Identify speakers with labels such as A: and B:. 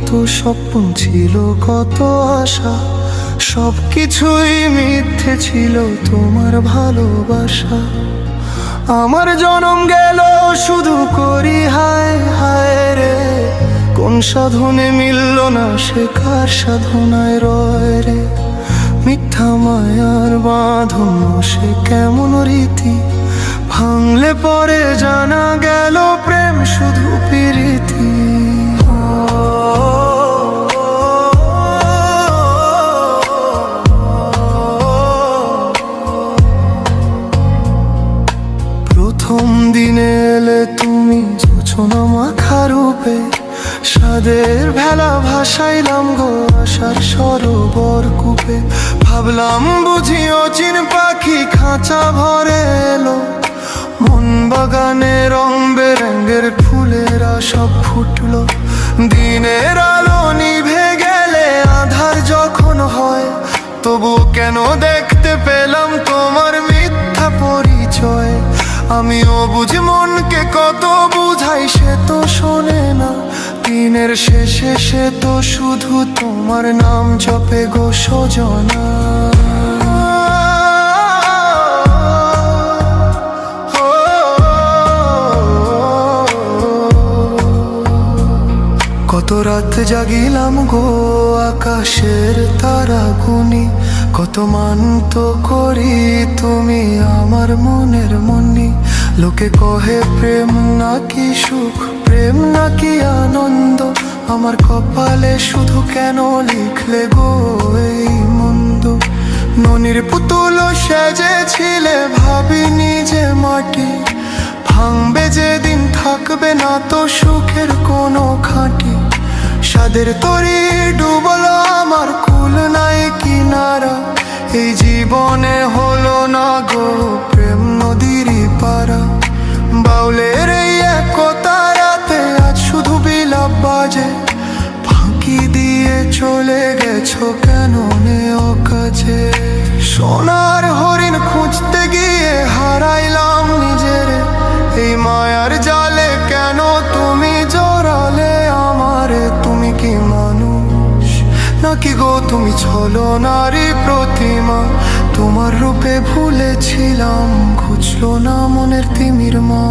A: কত স্বপ্ন ছিল, কত আশা, সবকিছুই মিথ্যে ছিল তোমার ভালোবাসা। আমার জনম গেল শুধু করি হায় হায় রে, কোন সাধনে মিলল না সে কার সাধনায় রয় রে। মিথ্যা মায়ার বাঁধন সে কেমন রীতি, ভাঙলে পরে জানা গেল প্রেম শুধু প্রীতি। প্রথম দিনে এলে তুমি জোছনা মাখা রূপে, সাদের ভেলা ভাসাইলাম গো আশার সরোবর কূপে। ভাবলাম বুঝি অচিন পাখি খাঁচা ভরে এলো, মন বাগানে রং বেরঙের ফুলেরা সব ফুটলো। দিনের আলো নিভে গেলে আধার যখন হয়, তবু কেন দেখতে পেলাম তোমার মিথ্যা পরিচয়। আমিও বুঝি মনকে কত বুঝাই, সে তো শোনে না। দিনের শেষে সে তো শুধু তোমার নাম জপে গো সজনা। কত রাত জাগিলাম গো আকাশের তারা গুনি, কত মানত করি তুমি আমার মনের মনি। লোকে কহে প্রেম নাকি সুখ, প্রেম নাকি আনন্দ, আমার কপালে শুধু কেন লিখলে গো এই মন্দ। ননির পুতুল সেজেছিলে ভাবিনি যে মাটি, ভাঙবে যেদিন থাকবে না তো সুখের কোনো খাঁটি। সাদের তরি ডুবলো আমার কুল নাই কিনারা, এই জীবনে হলো না গো প্রেম নদীরই পারা। বাউলের এই একতা রাতে আজ শুধু বিলাপ বাজে, ফাঁকি দিয়ে চলে গেছো কেন নেও কাছে। সোনার হরিণ খুঁজতে গিয়ে হারাইলাম নিজের, এই মায়ার জালে কেন তুমি জড়ালে আমারে। তুমি কি মানুষ নাকি গো তুমি ছলনারই প্রতিমা, তোমার রূপে ভুলেছিলাম ঘুচলো না মনের তিমির মা।